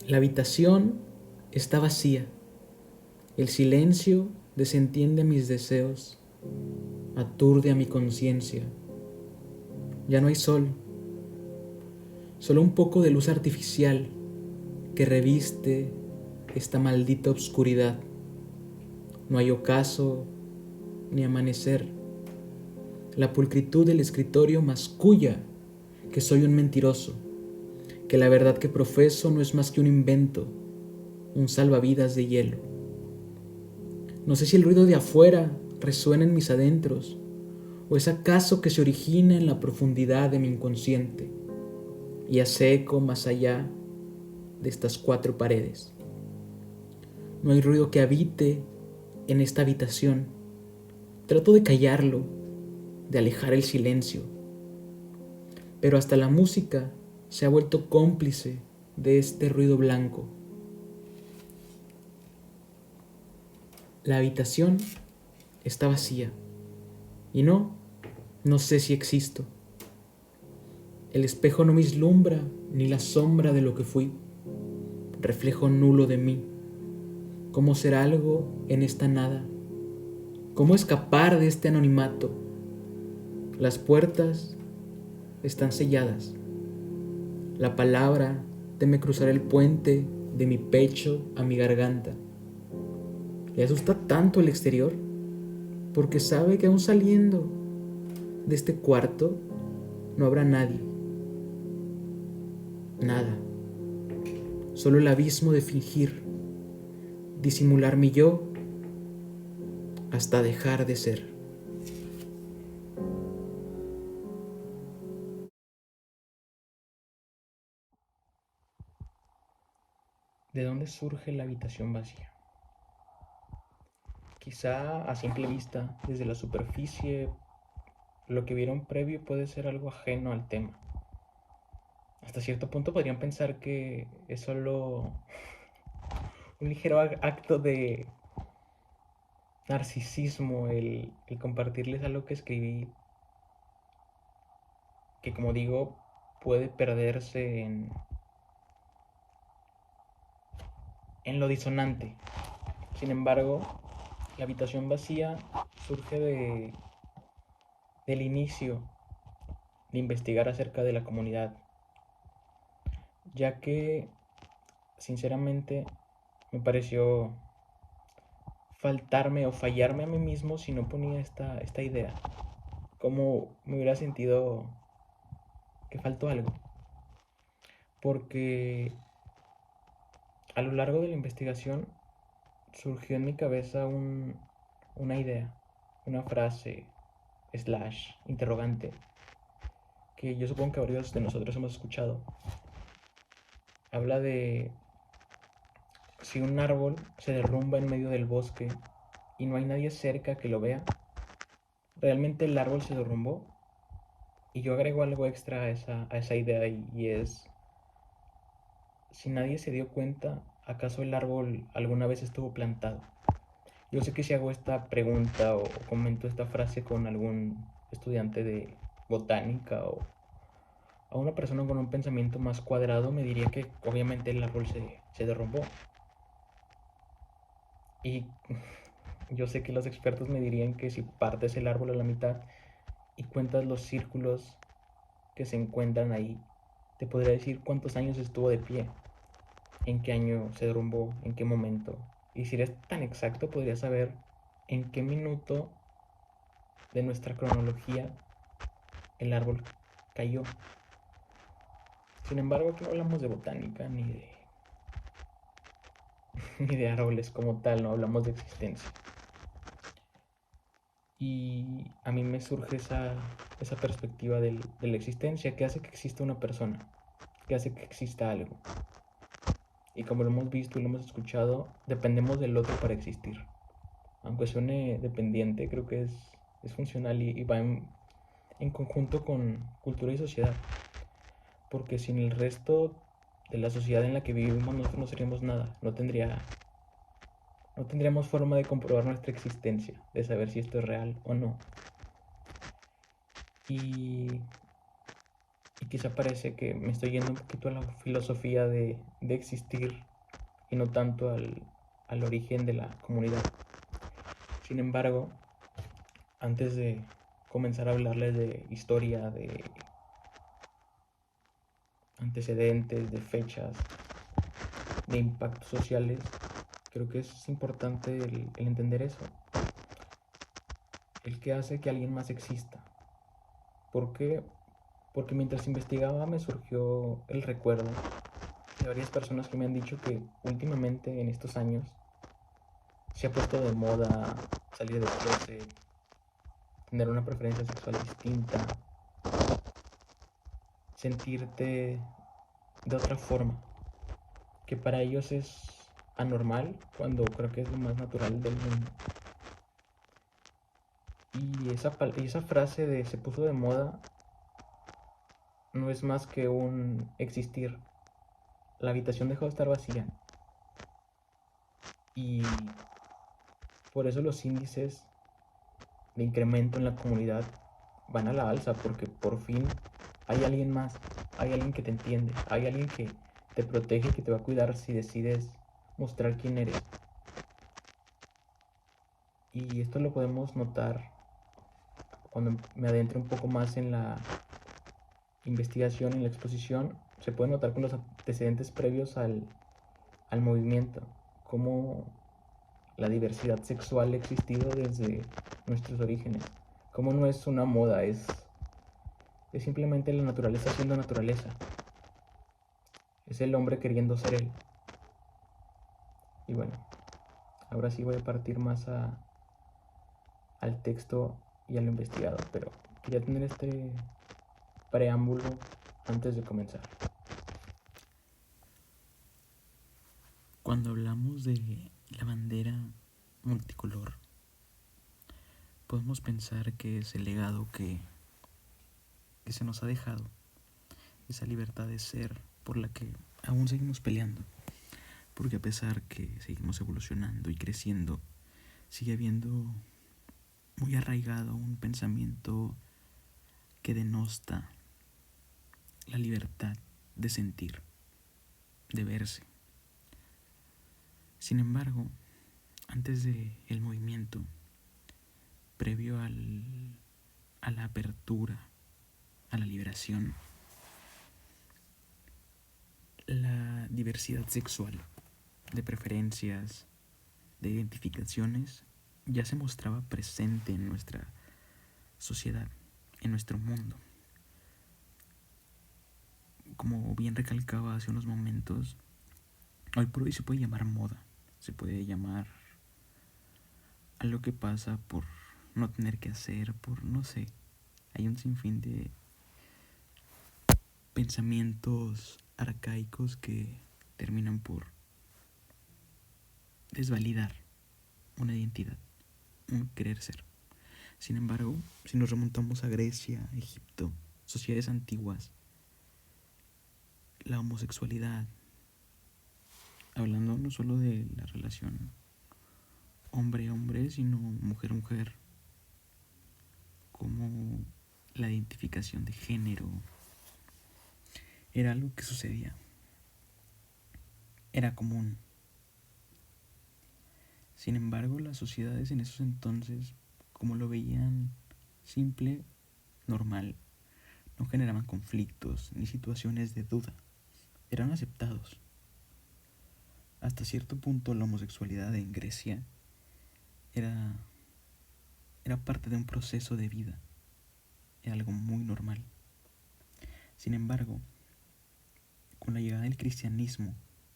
La habitación está vacía. El silencio desentiende mis deseos, aturde a mi conciencia. Ya no hay sol, solo un poco de luz artificial que reviste esta maldita oscuridad. No hay ocaso ni amanecer. La pulcritud del escritorio masculla que soy un mentiroso, que la verdad que profeso no es más que un invento, un salvavidas de hielo. No sé si el ruido de afuera resuena en mis adentros, o es acaso que se origina en la profundidad de mi inconsciente y hace eco más allá de estas cuatro paredes. No hay ruido que habite en esta habitación. Trato de callarlo, de alejar el silencio, pero hasta la música se ha vuelto cómplice de este ruido blanco. La habitación está vacía y no sé si existo. El espejo no vislumbra ni la sombra de lo que fui, reflejo nulo de mí. ¿Cómo ser algo en esta nada? ¿Cómo escapar de este anonimato? Las puertas están selladas. La palabra teme cruzar el puente de mi pecho a mi garganta. Le asusta tanto el exterior porque sabe que aún saliendo de este cuarto no habrá nadie, nada, solo el abismo de fingir, disimular mi yo hasta dejar de ser. ¿De dónde surge la habitación vacía? Quizá a simple vista, desde la superficie, lo que vieron previo puede ser algo ajeno al tema. Hasta cierto punto podrían pensar que es solo un ligero acto de narcisismo el compartirles algo que escribí, que como digo, puede perderse en lo disonante. Sin embargo, la habitación vacía surge del inicio de investigar acerca de la comunidad, ya que sinceramente me pareció faltarme o fallarme a mí mismo si no ponía esta idea. Como me hubiera sentido que faltó algo. Porque a lo largo de la investigación surgió en mi cabeza una idea, una frase, slash, interrogante, que yo supongo que varios de nosotros hemos escuchado. Habla de si un árbol se derrumba en medio del bosque y no hay nadie cerca que lo vea, ¿realmente el árbol se derrumbó? Y yo agrego algo extra a esa idea y es, si nadie se dio cuenta, ¿acaso el árbol alguna vez estuvo plantado? Yo sé que si hago esta pregunta o comento esta frase con algún estudiante de botánica o a una persona con un pensamiento más cuadrado me diría que obviamente el árbol se derrumbó. Y yo sé que los expertos me dirían que si partes el árbol a la mitad y cuentas los círculos que se encuentran ahí, te podría decir cuántos años estuvo de pie, en qué año se derrumbó, en qué momento. Y si eres tan exacto, podrías saber en qué minuto de nuestra cronología el árbol cayó. Sin embargo, aquí no hablamos de botánica ni de árboles como tal, no hablamos de existencia. Y a mí me surge esa perspectiva de la existencia, que hace que exista una persona, que hace que exista algo. Y como lo hemos visto y lo hemos escuchado, dependemos del otro para existir. Aunque suene dependiente, creo que es funcional y va en conjunto con cultura y sociedad. Porque sin el resto de la sociedad en la que vivimos nosotros no seríamos nada, no tendríamos forma de comprobar nuestra existencia, de saber si esto es real o no. Y, Y quizá parece que me estoy yendo un poquito a la filosofía de existir y no tanto al origen de la comunidad. Sin embargo, antes de comenzar a hablarles de historia, de antecedentes, de fechas, de impactos sociales, creo que es importante el entender eso. El que hace que alguien más exista. ¿Por qué? Porque mientras investigaba me surgió el recuerdo de varias personas que me han dicho que últimamente en estos años se ha puesto de moda salir del closet, tener una preferencia sexual distinta, sentirte de otra forma, que para ellos es anormal cuando creo que es lo más natural del mundo. Y esa frase de se puso de moda no es más que un existir. La habitación dejó de estar vacía y por eso los índices de incremento en la comunidad van a la alza, porque por fin hay alguien más, hay alguien que te entiende, hay alguien que te protege y que te va a cuidar si decides mostrar quién eres. Y esto lo podemos notar cuando me adentre un poco más en la investigación, en la exposición. Se puede notar con los antecedentes previos al movimiento, cómo la diversidad sexual ha existido desde nuestros orígenes, cómo no es una moda, es simplemente la naturaleza siendo naturaleza. Es el hombre queriendo ser él. Y bueno, ahora sí voy a partir más al texto y a lo investigado, pero quería tener este preámbulo antes de comenzar. Cuando hablamos de la bandera multicolor, podemos pensar que es el legado que se nos ha dejado, esa libertad de ser por la que aún seguimos peleando, porque a pesar que seguimos evolucionando y creciendo, sigue habiendo muy arraigado un pensamiento que denosta la libertad de sentir, de verse. Sin embargo, antes del movimiento, previo a la apertura, a la liberación, la diversidad sexual, de preferencias, de identificaciones, ya se mostraba presente en nuestra sociedad, en nuestro mundo. Como bien recalcaba hace unos momentos, hoy por hoy se puede llamar moda, se puede llamar a lo que pasa por no tener que hacer, por no sé. Hay un sinfín de pensamientos arcaicos que terminan por desvalidar una identidad, un querer ser. Sin embargo, si nos remontamos a Grecia, Egipto, sociedades antiguas, la homosexualidad, hablando no solo de la relación hombre-hombre, sino mujer-mujer, como la identificación de género, era algo que sucedía, era común. Sin embargo, las sociedades en esos entonces, como lo veían simple, normal, no generaban conflictos ni situaciones de duda, eran aceptados. Hasta cierto punto la homosexualidad en Grecia era parte de un proceso de vida, era algo muy normal. Sin embargo, con la llegada del cristianismo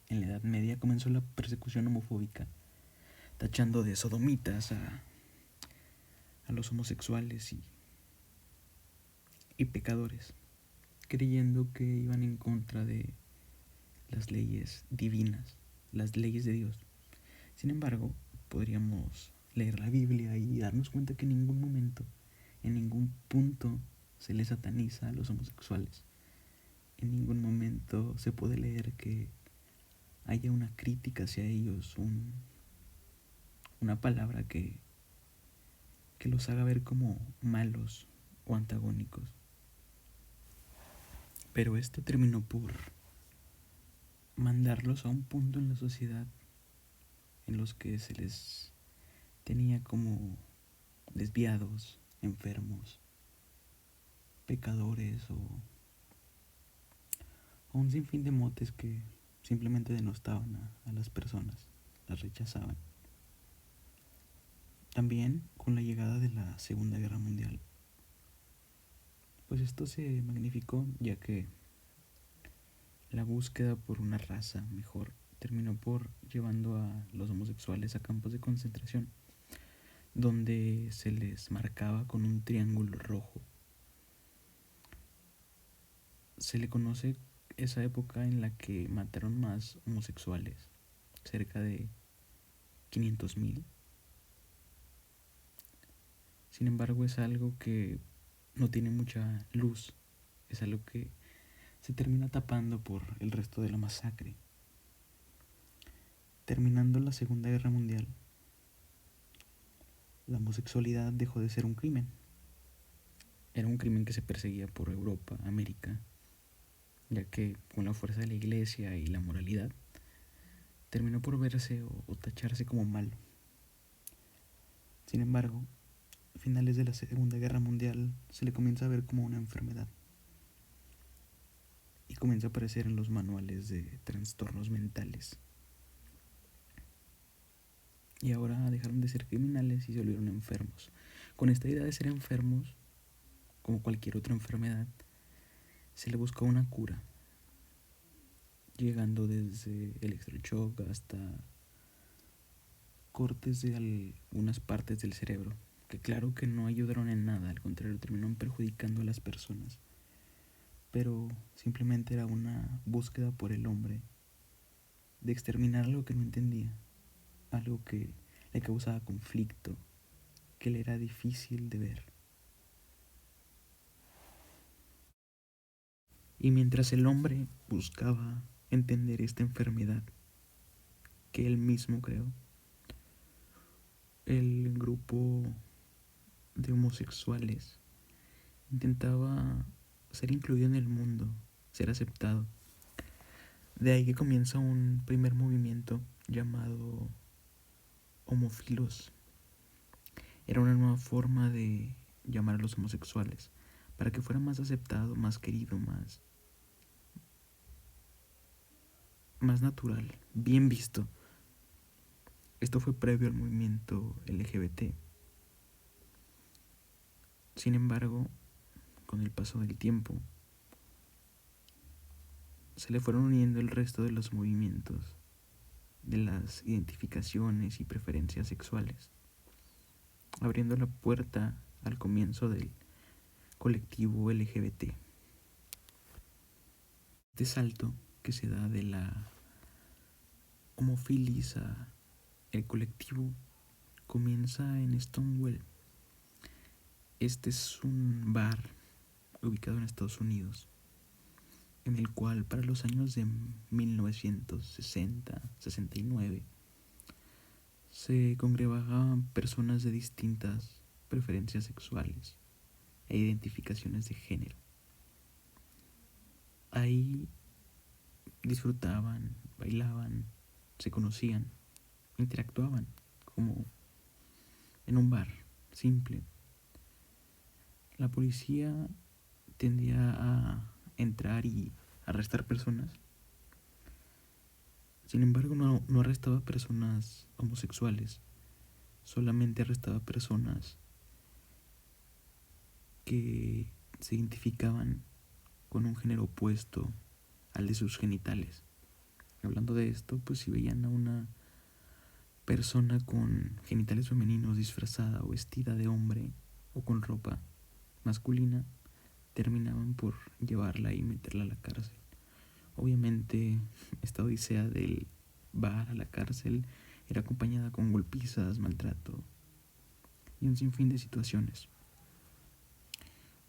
en la Edad Media comenzó la persecución homofóbica, tachando de sodomitas a los homosexuales y pecadores, creyendo que iban en contra de las leyes divinas, las leyes de Dios. Sin embargo, podríamos leer la Biblia y darnos cuenta que en ningún momento, en ningún punto se les sataniza a los homosexuales. En ningún momento se puede leer que haya una crítica hacia ellos, una palabra que los haga ver como malos o antagónicos. Pero esto terminó por mandarlos a un punto en la sociedad en los que se les tenía como desviados, enfermos, pecadores o un sinfín de motes que simplemente denostaban a las personas, las rechazaban. También con la llegada de la Segunda Guerra Mundial, pues esto se magnificó, ya que la búsqueda por una raza mejor terminó por llevando a los homosexuales a campos de concentración, donde se les marcaba con un triángulo rojo. Se le conoce esa época en la que mataron más homosexuales, cerca de 500,000. Sin embargo, es algo que no tiene mucha luz, es algo que se termina tapando por el resto de la masacre. Terminando la Segunda Guerra Mundial, la homosexualidad dejó de ser un crimen. Era un crimen que se perseguía por Europa, América, ya que con la fuerza de la iglesia y la moralidad terminó por verse o tacharse como malo. Sin embargo, a finales de la Segunda Guerra Mundial se le comienza a ver como una enfermedad y comienza a aparecer en los manuales de trastornos mentales. Y ahora dejaron de ser criminales y se volvieron enfermos. Con esta idea de ser enfermos, como cualquier otra enfermedad, se le buscó una cura, llegando desde electroshock hasta cortes de algunas partes del cerebro, que claro que no ayudaron en nada, al contrario, terminaron perjudicando a las personas. Pero simplemente era una búsqueda por el hombre de exterminar algo que no entendía, algo que le causaba conflicto, que le era difícil de ver. Y mientras el hombre buscaba entender esta enfermedad que él mismo creó, el grupo de homosexuales intentaba ser incluido en el mundo, ser aceptado. De ahí que comienza un primer movimiento llamado homofilos. Era una nueva forma de llamar a los homosexuales para que fuera más aceptado, más querido, más natural, bien visto. Esto fue previo al movimiento LGBT. Sin embargo, con el paso del tiempo, se le fueron uniendo el resto de los movimientos, de las identificaciones y preferencias sexuales, abriendo la puerta al comienzo del colectivo LGBT. Este salto que se da de la homofilis a el colectivo comienza en Stonewall. Este es un bar ubicado en Estados Unidos, en el cual para los años de 1960-69 se congregaban personas de distintas preferencias sexuales e identificaciones de género. Ahí disfrutaban, bailaban, se conocían, interactuaban como en un bar simple. La policía tendía a entrar y arrestar personas. Sin embargo, no arrestaba personas homosexuales, solamente arrestaba personas que se identificaban con un género opuesto al de sus genitales. Hablando de esto, pues si veían a una persona con genitales femeninos disfrazada o vestida de hombre o con ropa masculina, terminaban por llevarla y meterla a la cárcel. Obviamente, esta odisea del bar a la cárcel era acompañada con golpizas, maltrato y un sinfín de situaciones.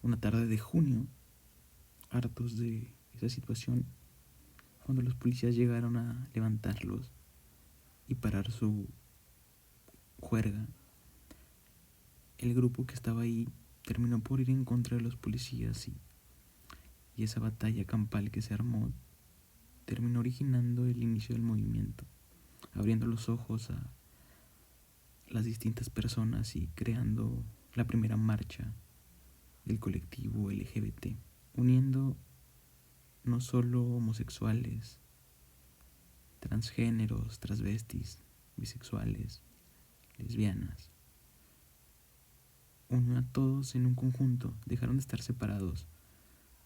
Una tarde de junio, hartos de esa situación, cuando los policías llegaron a levantarlos y parar su juerga, el grupo que estaba ahí terminó por ir en contra de los policías y y esa batalla campal que se armó terminó originando el inicio del movimiento, abriendo los ojos a las distintas personas y creando la primera marcha del colectivo LGBT, uniendo no solo homosexuales, transgéneros, transvestis, bisexuales, lesbianas, unió a todos en un conjunto, dejaron de estar separados,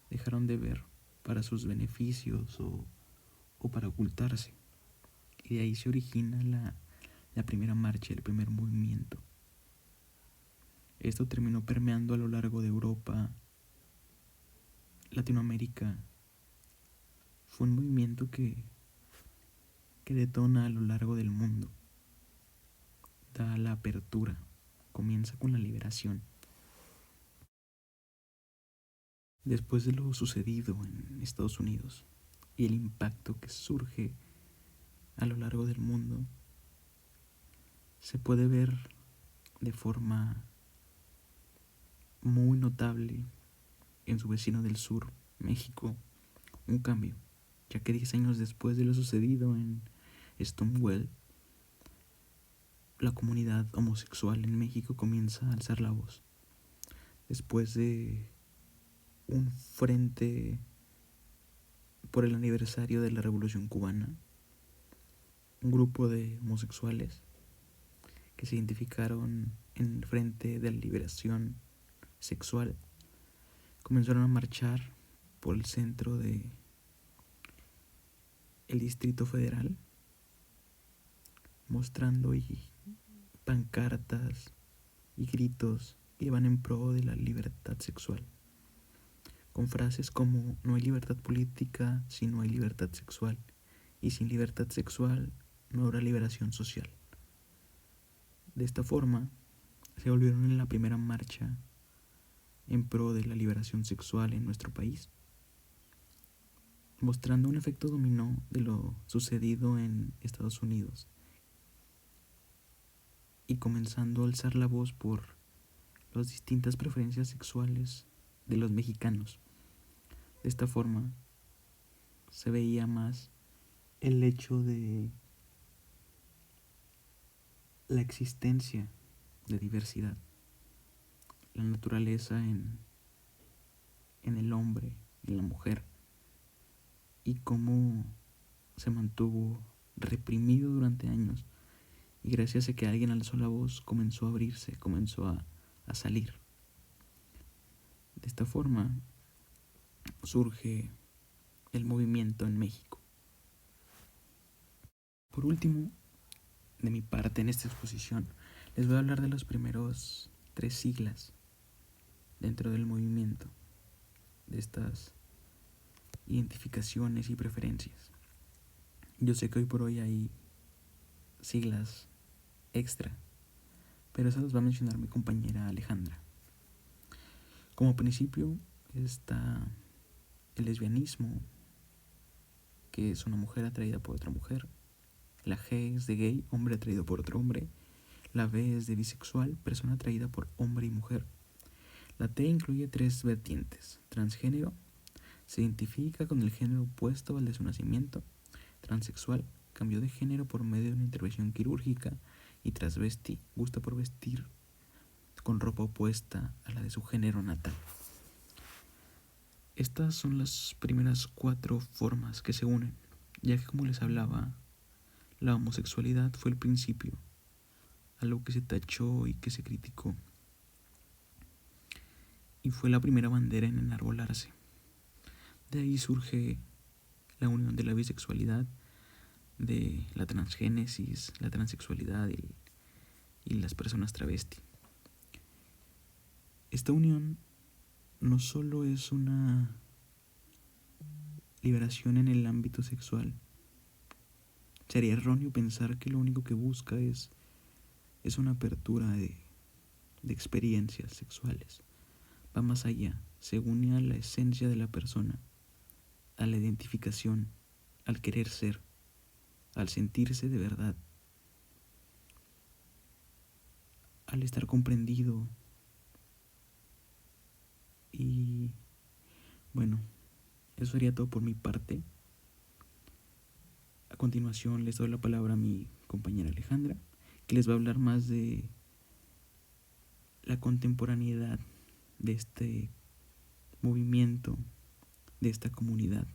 dejaron de ver para sus beneficios o para ocultarse. Y de ahí se origina la primera marcha, el primer movimiento. Esto terminó permeando a lo largo de Europa, Latinoamérica. Fue un movimiento que detona a lo largo del mundo, da la apertura, comienza con la liberación. Después de lo sucedido en Estados Unidos y el impacto que surge a lo largo del mundo, se puede ver de forma muy notable en su vecino del sur, México, un cambio, ya que 10 años después de lo sucedido en Stonewall, la comunidad homosexual en México comienza a alzar la voz. Después de un frente por el aniversario de la Revolución Cubana, un grupo de homosexuales que se identificaron en el Frente de la Liberación Sexual comenzaron a marchar por el centro de el Distrito Federal, mostrando y pancartas y gritos que iban en pro de la libertad sexual, con frases como no hay libertad política si no hay libertad sexual, y sin libertad sexual no habrá liberación social. De esta forma, se volvieron en la primera marcha en pro de la liberación sexual en nuestro país, mostrando un efecto dominó de lo sucedido en Estados Unidos y comenzando a alzar la voz por las distintas preferencias sexuales de los mexicanos. De esta forma se veía más el hecho de la existencia de diversidad, la naturaleza en el hombre, en la mujer, y cómo se mantuvo reprimido durante años, y gracias a que alguien alzó la voz comenzó a abrirse, comenzó a salir. De esta forma surge el movimiento en México. Por último, de mi parte en esta exposición, les voy a hablar de los primeros 3 siglas dentro del movimiento, de estas identificaciones y preferencias. Yo sé que hoy por hoy hay siglas extra, pero esas las va a mencionar mi compañera Alejandra. Como principio está el lesbianismo, que es una mujer atraída por otra mujer. La G es de gay, hombre atraído por otro hombre. La B es de bisexual, persona atraída por hombre y mujer. La T incluye 3 vertientes: transgénero, se identifica con el género opuesto al de su nacimiento; transexual, cambió de género por medio de una intervención quirúrgica; y transvesti, gusta por vestir con ropa opuesta a la de su género natal. Estas son las primeras 4 formas que se unen, ya que, como les hablaba, la homosexualidad fue el principio, algo que se tachó y que se criticó, y fue la primera bandera en enarbolarse. De ahí surge la unión de la bisexualidad, de la transgénesis, la transexualidad y las personas travesti. Esta unión no solo es una liberación en el ámbito sexual. Sería erróneo pensar que lo único que busca es una apertura de experiencias sexuales. Va más allá, se une a la esencia de la persona, a la identificación, al querer ser, al sentirse de verdad, al estar comprendido. Y bueno, eso sería todo por mi parte. A continuación les doy la palabra a mi compañera Alejandra, que les va a hablar más de la contemporaneidad de este movimiento, de esta comunidad.